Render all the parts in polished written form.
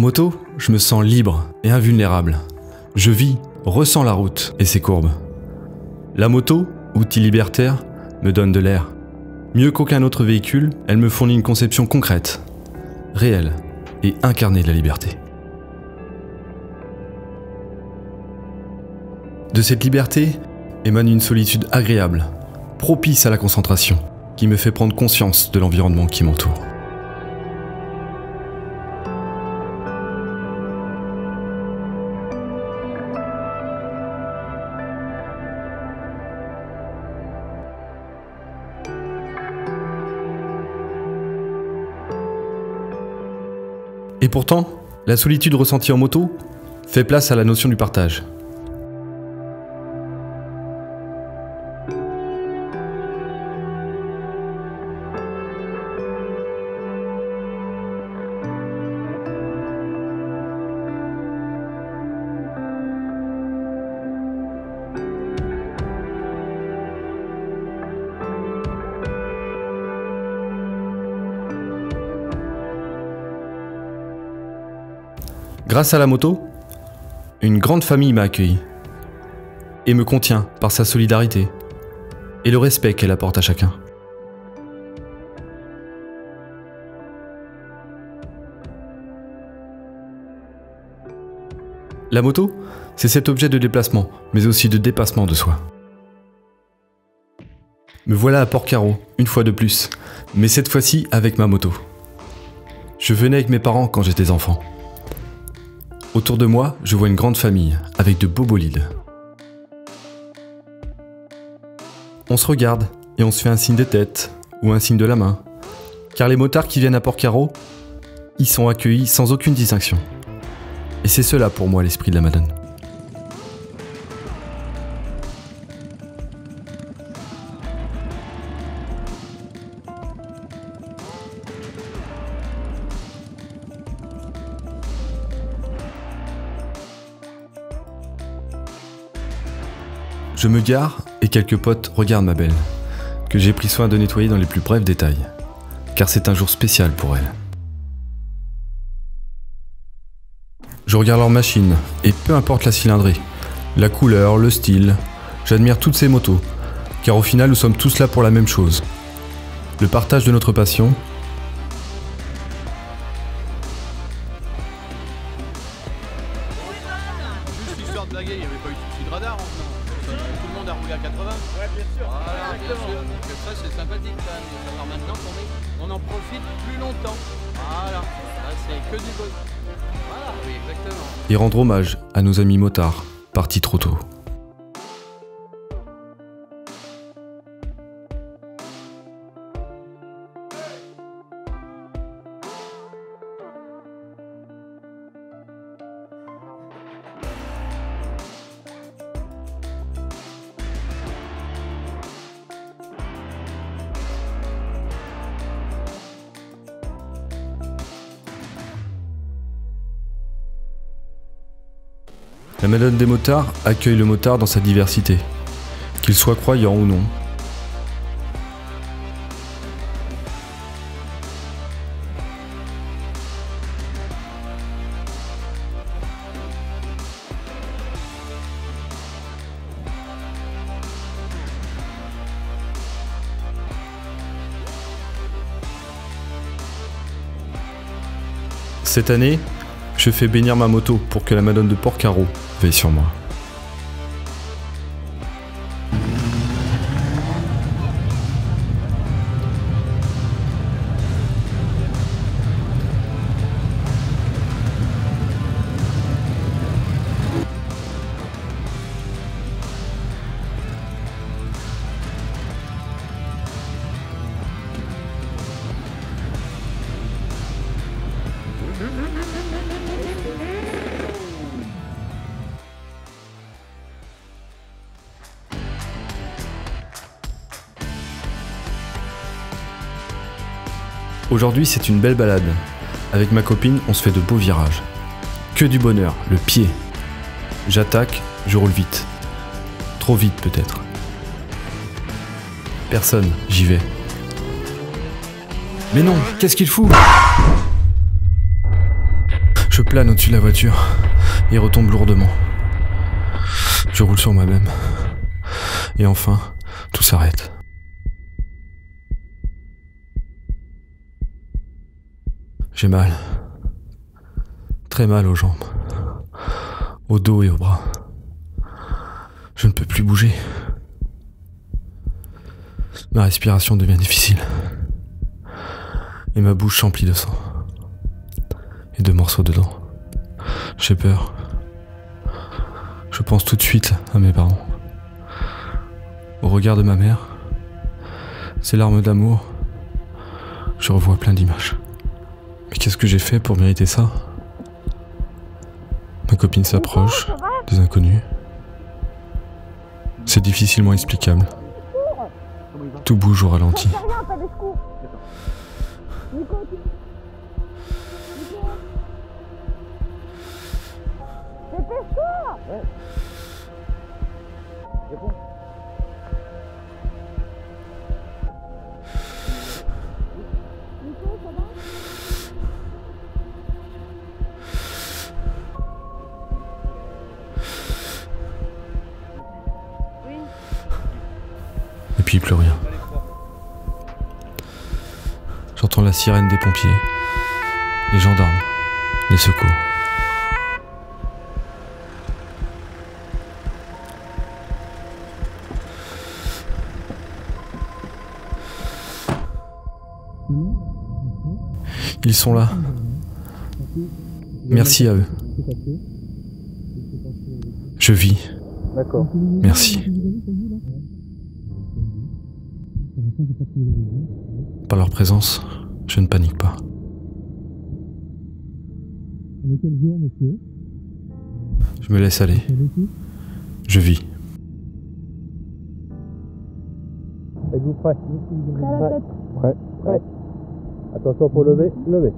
moto, je me sens libre et invulnérable. Je vis, ressens la route et ses courbes. La moto, outil libertaire, me donne de l'air. Mieux qu'aucun autre véhicule, elle me fournit une conception concrète, réelle et incarnée de la liberté. De cette liberté émane une solitude agréable, propice à la concentration, qui me fait prendre conscience de l'environnement qui m'entoure. Et pourtant, la solitude ressentie en moto fait place à la notion du partage. Grâce à la moto, une grande famille m'a accueilli et me contient par sa solidarité et le respect qu'elle apporte à chacun. La moto, c'est cet objet de déplacement, mais aussi de dépassement de soi. Me voilà à Porcaro, une fois de plus, mais cette fois-ci avec ma moto. Je venais avec mes parents quand j'étais enfant. Autour de moi, je vois une grande famille, avec de beaux bolides. On se regarde et on se fait un signe de tête ou un signe de la main, car les motards qui viennent à Porcaro, y sont accueillis sans aucune distinction. Et c'est cela pour moi l'esprit de la Madone. Je me gare et quelques potes regardent ma belle, que j'ai pris soin de nettoyer dans les plus brefs détails, car c'est un jour spécial pour elle. Je regarde leur machine, et peu importe la cylindrée, la couleur, le style, j'admire toutes ces motos, car au final nous sommes tous là pour la même chose, le partage de notre passion. Juste histoire de blaguer, il n'y avait pas eu de souci de radar. Tout le monde a roulé à 80. Ouais, bien sûr. Voilà, bien sûr. Donc ça, c'est sympathique quand même. Alors maintenant qu'on en profite plus longtemps. Voilà. Là, c'est que du bon. Voilà, oui, exactement. Et rendre hommage à nos amis motards, partis trop tôt. La Madone des motards accueille le motard dans sa diversité, qu'il soit croyant ou non. Cette année, je fais bénir ma moto pour que la Madone de Porcaro veille sur moi. Aujourd'hui, c'est une belle balade. Avec ma copine, on se fait de beaux virages. Que du bonheur, le pied. J'attaque, je roule vite. Trop vite peut-être. Personne, j'y vais. Mais non, qu'est-ce qu'il fout ? Je Je plane au-dessus de la voiture et retombe lourdement. Je roule sur moi-même. Et enfin, tout s'arrête. J'ai mal. Très mal aux jambes, au dos et aux bras. Je ne peux plus bouger. Ma respiration devient difficile. Et ma bouche s'emplit de sang. Et de morceaux de dents. J'ai peur. Je pense tout de suite à mes parents. Au regard de ma mère, ses larmes d'amour, je revois plein d'images. Mais qu'est-ce que j'ai fait pour mériter ça ? Ma copine s'approche, des inconnus. C'est difficilement explicable. Tout bouge au ralenti. Et puis plus rien. J'entends la sirène des pompiers, les gendarmes, les secours. Ils sont là. Merci à eux. Je vis. D'accord. Merci. Par leur présence, je ne panique pas. On est quel jour, monsieur? Je me laisse aller. Je vis. Êtes-vous prêt? Prêt à la tête. Prêt. Prêt. Attention pour lever. Lever.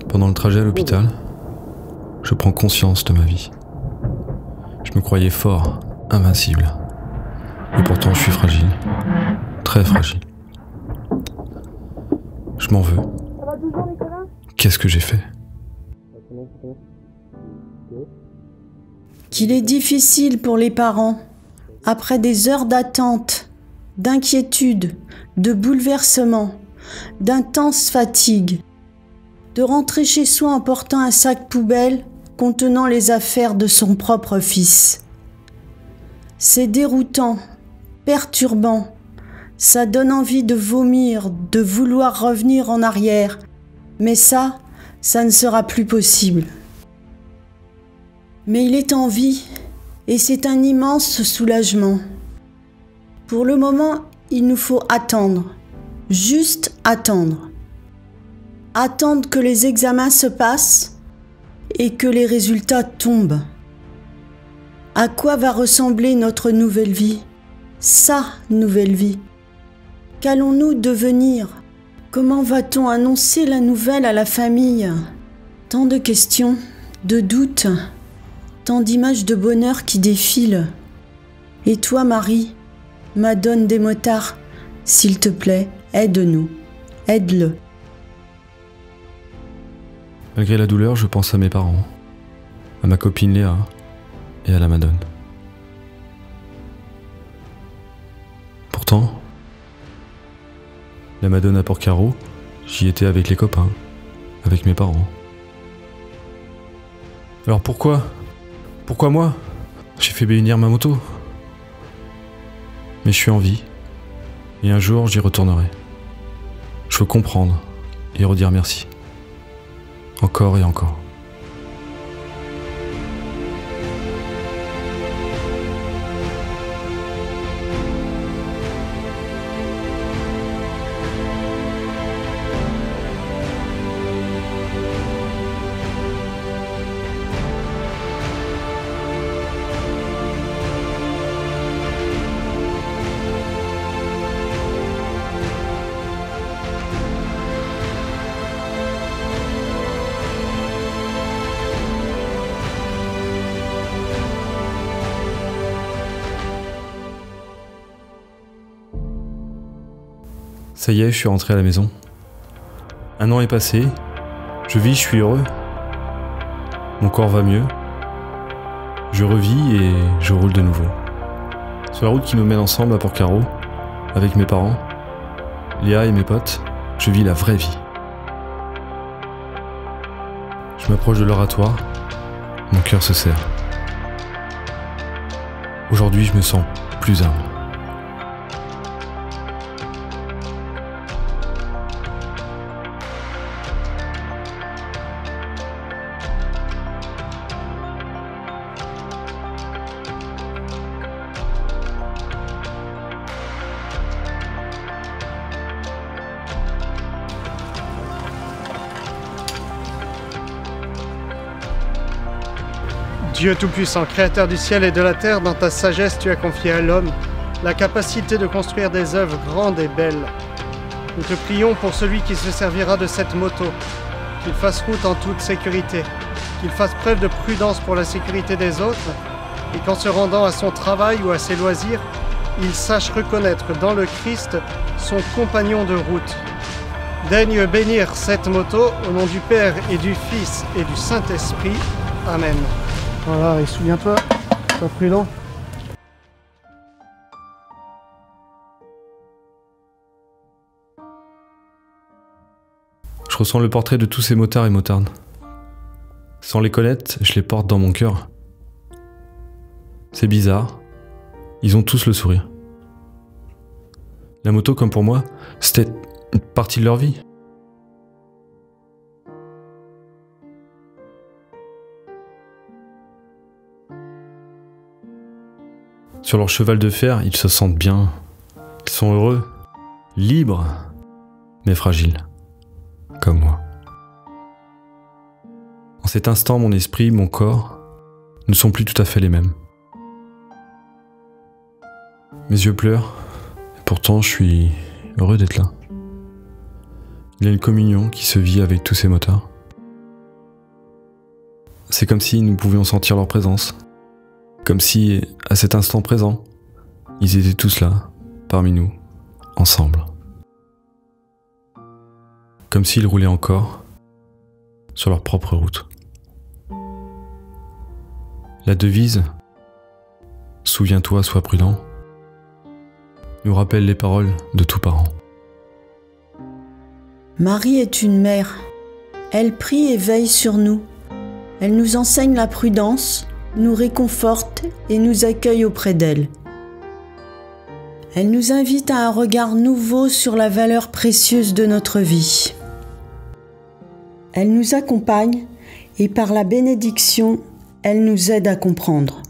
Pendant le trajet à l'hôpital, je prends conscience de ma vie. Je me croyais fort, invincible. Et pourtant je suis fragile. Très fragile. Je m'en veux. Ça va toujours, Nicolas? Qu'est-ce que j'ai fait? Qu'il est difficile pour les parents, après des heures d'attente, d'inquiétude, de bouleversement, d'intense fatigue, de rentrer chez soi en portant un sac poubelle contenant les affaires de son propre fils. C'est déroutant, perturbant, ça donne envie de vomir, de vouloir revenir en arrière, mais ça ne sera plus possible. Mais il est en vie, et c'est un immense soulagement. Pour le moment, il nous faut attendre, juste attendre. Attendre que les examens se passent et que les résultats tombent. À quoi va ressembler notre nouvelle vie? Sa nouvelle vie? Qu'allons-nous devenir? Comment va-t-on annoncer la nouvelle à la famille? Tant de questions, de doutes, tant d'images de bonheur qui défilent. Et toi, Marie, Madone des motards, s'il te plaît, aide-nous, aide-le. Malgré la douleur, je pense à mes parents, à ma copine Léa et à la Madone. Pourtant, la Madone à Porcaro, j'y étais avec les copains, avec mes parents. Alors pourquoi moi? J'ai fait bénir ma moto. Mais je suis en vie, et un jour j'y retournerai. Je veux comprendre et redire merci. Encore et encore. Ça y est, je suis rentré à la maison. 1 an est passé, je vis, je suis heureux. Mon corps va mieux. Je revis et je roule de nouveau. Sur la route qui nous mène ensemble à Port-Carreau, avec mes parents, Léa et mes potes, je vis la vraie vie. Je m'approche de l'oratoire, mon cœur se serre. Aujourd'hui, je me sens plus humble. Dieu Tout-Puissant, Créateur du ciel et de la terre, dans ta sagesse, tu as confié à l'homme la capacité de construire des œuvres grandes et belles. Nous te prions pour celui qui se servira de cette moto, qu'il fasse route en toute sécurité, qu'il fasse preuve de prudence pour la sécurité des autres, et qu'en se rendant à son travail ou à ses loisirs, il sache reconnaître dans le Christ son compagnon de route. Daigne bénir cette moto au nom du Père et du Fils et du Saint-Esprit. Amen. Voilà, et souviens-toi, sois prudent. Je ressens le portrait de tous ces motards et motardes. Sans les connaître, je les porte dans mon cœur. C'est bizarre, ils ont tous le sourire. La moto, comme pour moi, c'était une partie de leur vie. Sur leur cheval de fer, ils se sentent bien. Ils sont heureux, libres, mais fragiles, comme moi. En cet instant, mon esprit, mon corps ne sont plus tout à fait les mêmes. Mes yeux pleurent, et pourtant je suis heureux d'être là. Il y a une communion qui se vit avec tous ces motards. C'est comme si nous pouvions sentir leur présence. Comme si, à cet instant présent, ils étaient tous là, parmi nous, ensemble. Comme s'ils roulaient encore sur leur propre route. La devise « Souviens-toi, sois prudent » nous rappelle les paroles de tout parent. Marie est une mère. Elle prie et veille sur nous. Elle nous enseigne la prudence, nous réconforte et nous accueille auprès d'elle. Elle nous invite à un regard nouveau sur la valeur précieuse de notre vie. Elle nous accompagne et par la bénédiction, elle nous aide à comprendre.